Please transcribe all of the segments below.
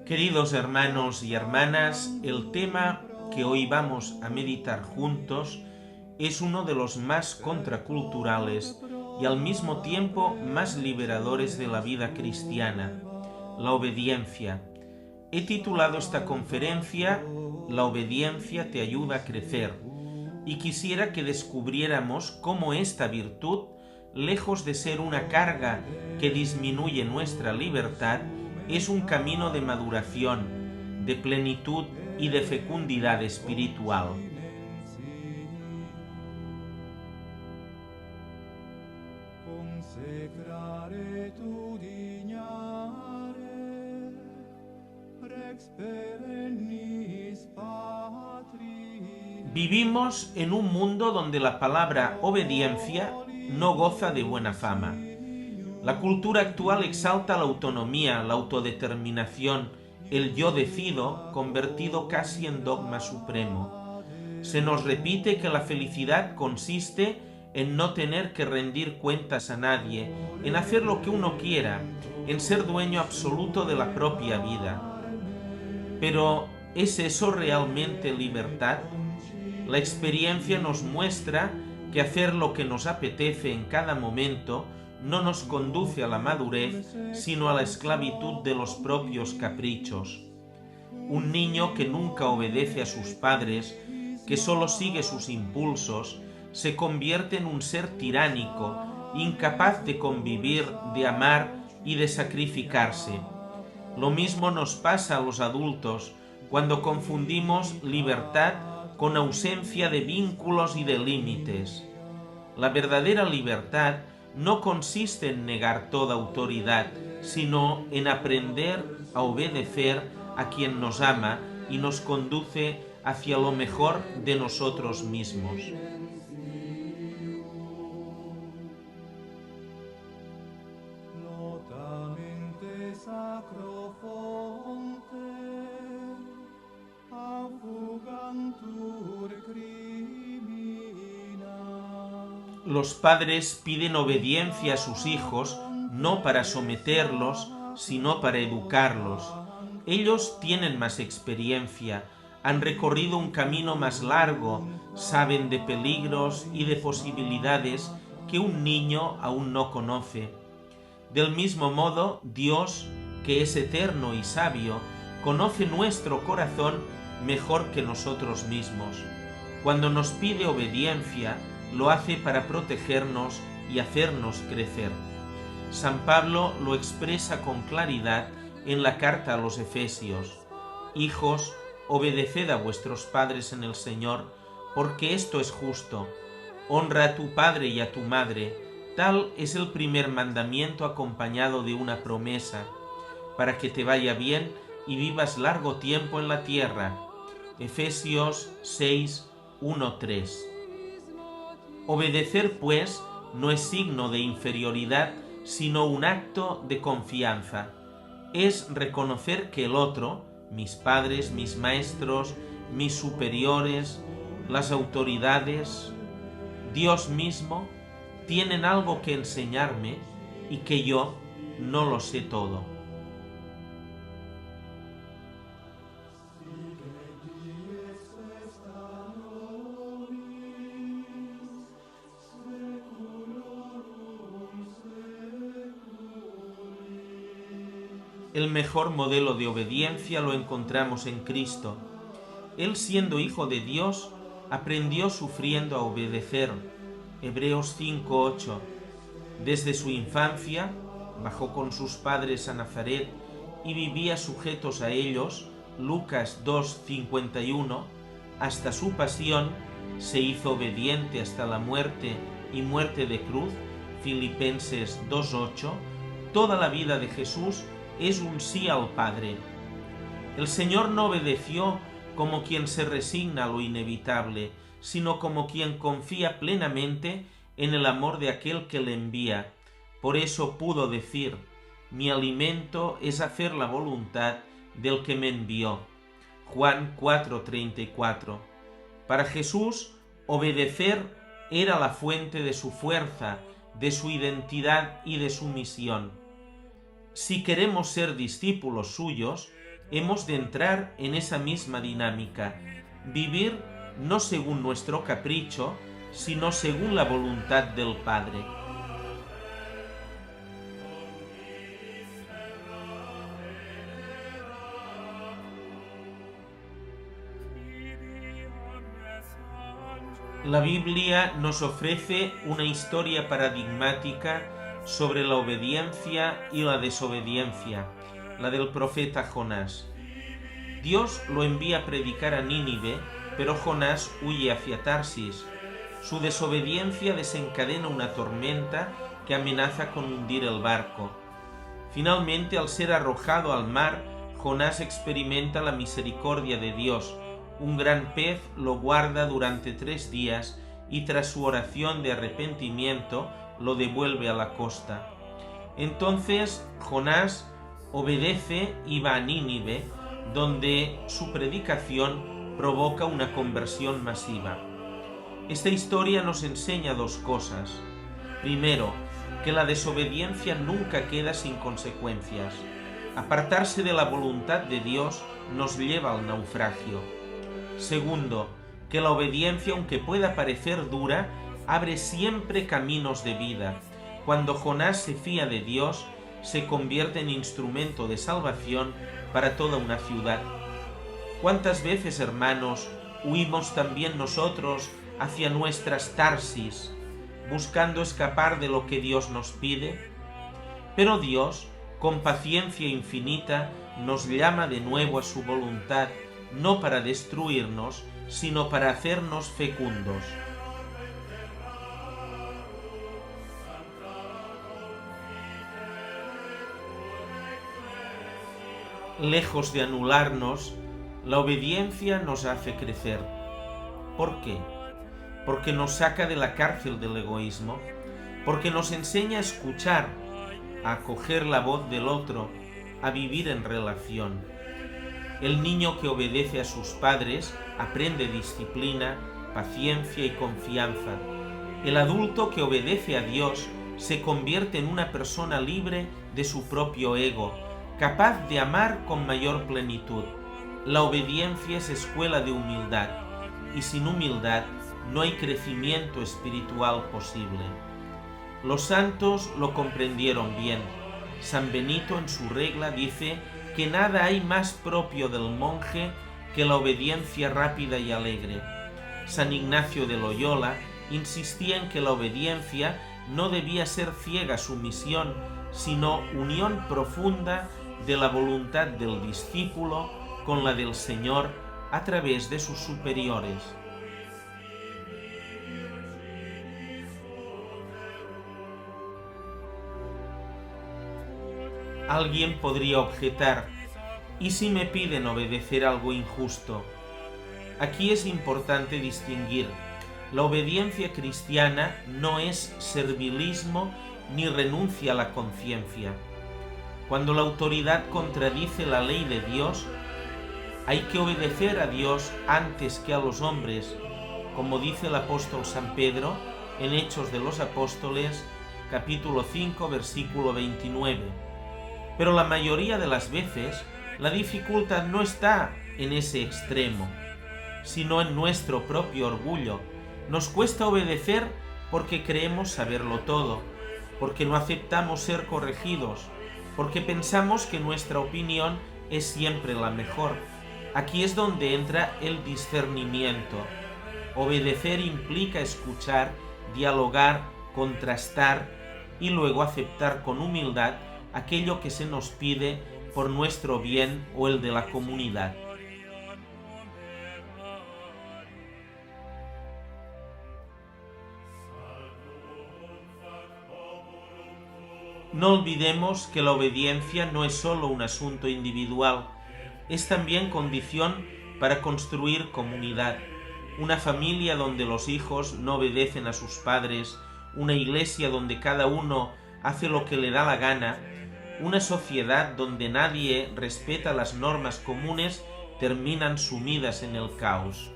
Queridos hermanos y hermanas, el tema que hoy vamos a meditar juntos es uno de los más contraculturales y al mismo tiempo más liberadores de la vida cristiana, la obediencia. He titulado esta conferencia "La obediencia te ayuda a crecer", y quisiera que descubriéramos cómo esta virtud, lejos de ser una carga que disminuye nuestra libertad, es un camino de maduración, de plenitud y de fecundidad espiritual. Vivimos en un mundo donde la palabra obediencia no goza de buena fama. La cultura actual exalta la autonomía, la autodeterminación, el yo decido, convertido casi en dogma supremo. Se nos repite que la felicidad consiste en no tener que rendir cuentas a nadie, en hacer lo que uno quiera, en ser dueño absoluto de la propia vida. Pero, ¿es eso realmente libertad? La experiencia nos muestra que hacer lo que nos apetece en cada momento no nos conduce a la madurez, sino a la esclavitud de los propios caprichos. Un niño que nunca obedece a sus padres, que solo sigue sus impulsos, se convierte en un ser tiránico, incapaz de convivir, de amar y de sacrificarse. Lo mismo nos pasa a los adultos cuando confundimos libertad con ausencia de vínculos y de límites. La verdadera libertad no consiste en negar toda autoridad, sino en aprender a obedecer a quien nos ama y nos conduce hacia lo mejor de nosotros mismos. Los padres piden obediencia a sus hijos no para someterlos, sino para educarlos. Ellos tienen más experiencia, han recorrido un camino más largo, saben de peligros y de posibilidades que un niño aún no conoce. Del mismo modo, Dios, que es eterno y sabio, conoce nuestro corazón mejor que nosotros mismos. Cuando nos pide obediencia, lo hace para protegernos y hacernos crecer. San Pablo lo expresa con claridad en la carta a los Efesios: Hijos, obedeced a vuestros padres en el Señor, porque esto es justo. Honra a tu padre y a tu madre. Tal es el primer mandamiento acompañado de una promesa, para que te vaya bien y vivas largo tiempo en la tierra. Efesios 6, 1-3. Obedecer, pues, no es signo de inferioridad, sino un acto de confianza. Es reconocer que el otro, mis padres, mis maestros, mis superiores, las autoridades, Dios mismo, tienen algo que enseñarme y que yo no lo sé todo. El mejor modelo de obediencia lo encontramos en Cristo. Él, siendo Hijo de Dios, aprendió sufriendo a obedecer. Hebreos 5:8. Desde su infancia bajó con sus padres a Nazaret y vivía sujetos a ellos. Lucas 2:51. Hasta su pasión se hizo obediente hasta la muerte y muerte de cruz. Filipenses 2:8. Toda la vida de Jesús es un sí al Padre. El Señor no obedeció como quien se resigna a lo inevitable, sino como quien confía plenamente en el amor de aquel que le envía. Por eso pudo decir: mi alimento es hacer la voluntad del que me envió. Juan 4:34. Para Jesús, obedecer era la fuente de su fuerza, de su identidad y de su misión. Si queremos ser discípulos suyos, hemos de entrar en esa misma dinámica, vivir no según nuestro capricho, sino según la voluntad del Padre. La Biblia nos ofrece una historia paradigmática sobre la obediencia y la desobediencia, la del profeta Jonás. Dios lo envía a predicar a Nínive, pero Jonás huye hacia Tarsis. Su desobediencia desencadena una tormenta que amenaza con hundir el barco. Finalmente, al ser arrojado al mar, Jonás experimenta la misericordia de Dios. Un gran pez lo guarda durante 3 días y tras su oración de arrepentimiento lo devuelve a la costa. Entonces Jonás obedece y va a Nínive, donde su predicación provoca una conversión masiva. Esta historia nos enseña 2 cosas. Primero, que la desobediencia nunca queda sin consecuencias. Apartarse de la voluntad de Dios nos lleva al naufragio. Segundo, que la obediencia, aunque pueda parecer dura, abre siempre caminos de vida. Cuando Jonás se fía de Dios, se convierte en instrumento de salvación para toda una ciudad. ¿Cuántas veces, hermanos, huimos también nosotros hacia nuestras Tarsis, buscando escapar de lo que Dios nos pide? Pero Dios, con paciencia infinita, nos llama de nuevo a su voluntad, no para destruirnos, sino para hacernos fecundos. Lejos de anularnos, la obediencia nos hace crecer. ¿Por qué? Porque nos saca de la cárcel del egoísmo, porque nos enseña a escuchar, a acoger la voz del otro, a vivir en relación. El niño que obedece a sus padres aprende disciplina, paciencia y confianza. El adulto que obedece a Dios se convierte en una persona libre de su propio ego, capaz de amar con mayor plenitud. La obediencia es escuela de humildad, y sin humildad no hay crecimiento espiritual posible. Los santos lo comprendieron bien. San Benito en su regla dice que nada hay más propio del monje que la obediencia rápida y alegre. San Ignacio de Loyola insistía en que la obediencia no debía ser ciega sumisión, sino unión profunda de la voluntad del discípulo con la del Señor a través de sus superiores. Alguien podría objetar: ¿y si me piden obedecer algo injusto? Aquí es importante distinguir. La obediencia cristiana no es servilismo ni renuncia a la conciencia. Cuando la autoridad contradice la ley de Dios, hay que obedecer a Dios antes que a los hombres, como dice el apóstol San Pedro en Hechos de los Apóstoles, capítulo 5, versículo 29. Pero la mayoría de las veces la dificultad no está en ese extremo, sino en nuestro propio orgullo. Nos cuesta obedecer porque creemos saberlo todo, porque no aceptamos ser corregidos, porque pensamos que nuestra opinión es siempre la mejor. Aquí es donde entra el discernimiento. Obedecer implica escuchar, dialogar, contrastar y luego aceptar con humildad aquello que se nos pide por nuestro bien o el de la comunidad. No olvidemos que la obediencia no es solo un asunto individual, es también condición para construir comunidad, una familia donde los hijos no obedecen a sus padres, una iglesia donde cada uno hace lo que le da la gana, una sociedad donde nadie respeta las normas comunes terminan sumidas en el caos.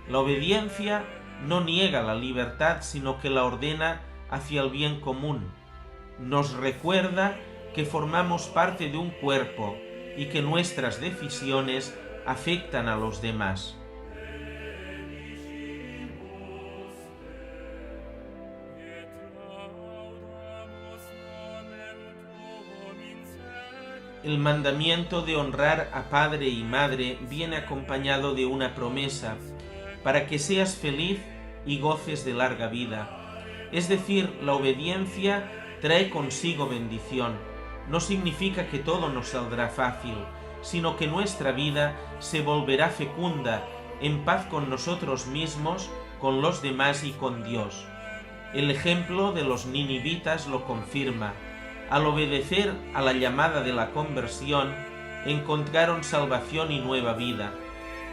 La obediencia no niega la libertad, sino que la ordena hacia el bien común. Nos recuerda que formamos parte de un cuerpo y que nuestras decisiones afectan a los demás. El mandamiento de honrar a padre y madre viene acompañado de una promesa para que seas feliz y goces de larga vida. Es decir, la obediencia trae consigo bendición. No significa que todo nos saldrá fácil, sino que nuestra vida se volverá fecunda, en paz con nosotros mismos, con los demás y con Dios. El ejemplo de los ninivitas lo confirma. Al obedecer a la llamada de la conversión, encontraron salvación y nueva vida.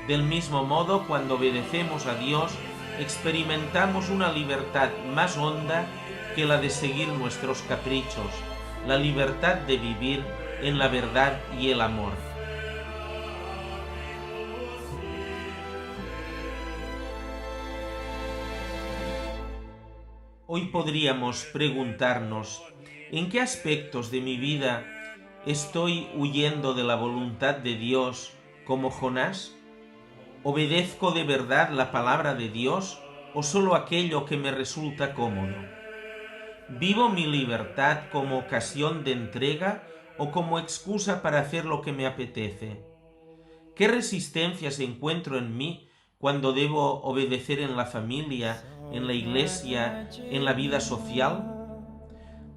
Del mismo modo, cuando obedecemos a Dios, experimentamos una libertad más honda que la de seguir nuestros caprichos, la libertad de vivir en la verdad y el amor. Hoy podríamos preguntarnos, ¿en qué aspectos de mi vida estoy huyendo de la voluntad de Dios como Jonás? ¿Obedezco de verdad la palabra de Dios o solo aquello que me resulta cómodo? ¿Vivo mi libertad como ocasión de entrega o como excusa para hacer lo que me apetece? ¿Qué resistencias encuentro en mí cuando debo obedecer en la familia, en la iglesia, en la vida social?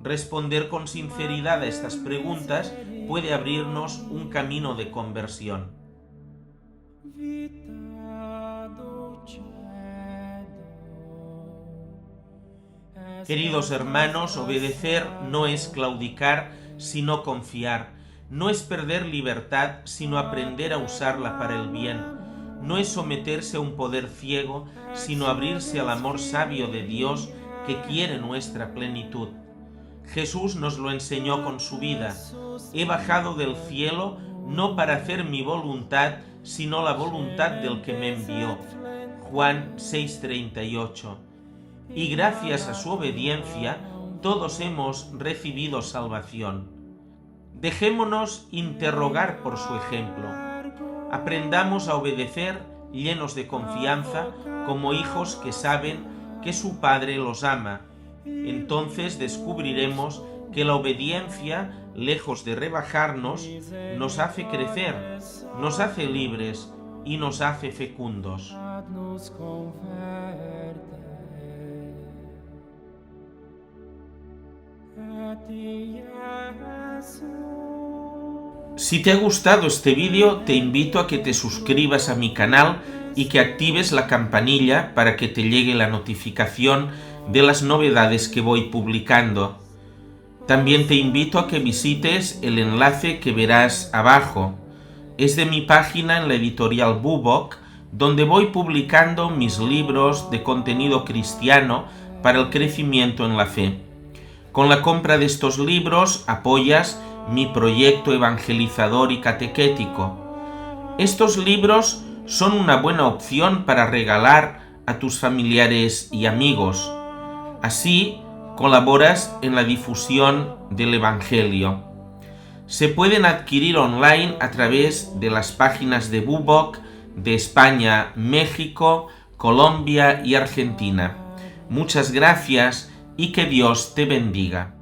Responder con sinceridad a estas preguntas puede abrirnos un camino de conversión. Queridos hermanos, obedecer no es claudicar, sino confiar. No es perder libertad, sino aprender a usarla para el bien. No es someterse a un poder ciego, sino abrirse al amor sabio de Dios que quiere nuestra plenitud. Jesús nos lo enseñó con su vida. He bajado del cielo no para hacer mi voluntad, sino la voluntad del que me envió. Juan 6:38. Y gracias a su obediencia, todos hemos recibido salvación. Dejémonos interrogar por su ejemplo. Aprendamos a obedecer llenos de confianza, como hijos que saben que su Padre los ama. Entonces descubriremos que la obediencia, lejos de rebajarnos, nos hace crecer, nos hace libres y nos hace fecundos. Si te ha gustado este vídeo, te invito a que te suscribas a mi canal y que actives la campanilla para que te llegue la notificación de las novedades que voy publicando. También te invito a que visites el enlace que verás abajo. Es de mi página en la editorial Bubok, donde voy publicando mis libros de contenido cristiano para el crecimiento en la fe. Con la compra de estos libros apoyas mi proyecto evangelizador y catequético. Estos libros son una buena opción para regalar a tus familiares y amigos. Así colaboras en la difusión del Evangelio. Se pueden adquirir online a través de las páginas de Bubok de España, México, Colombia y Argentina. Muchas gracias y que Dios te bendiga.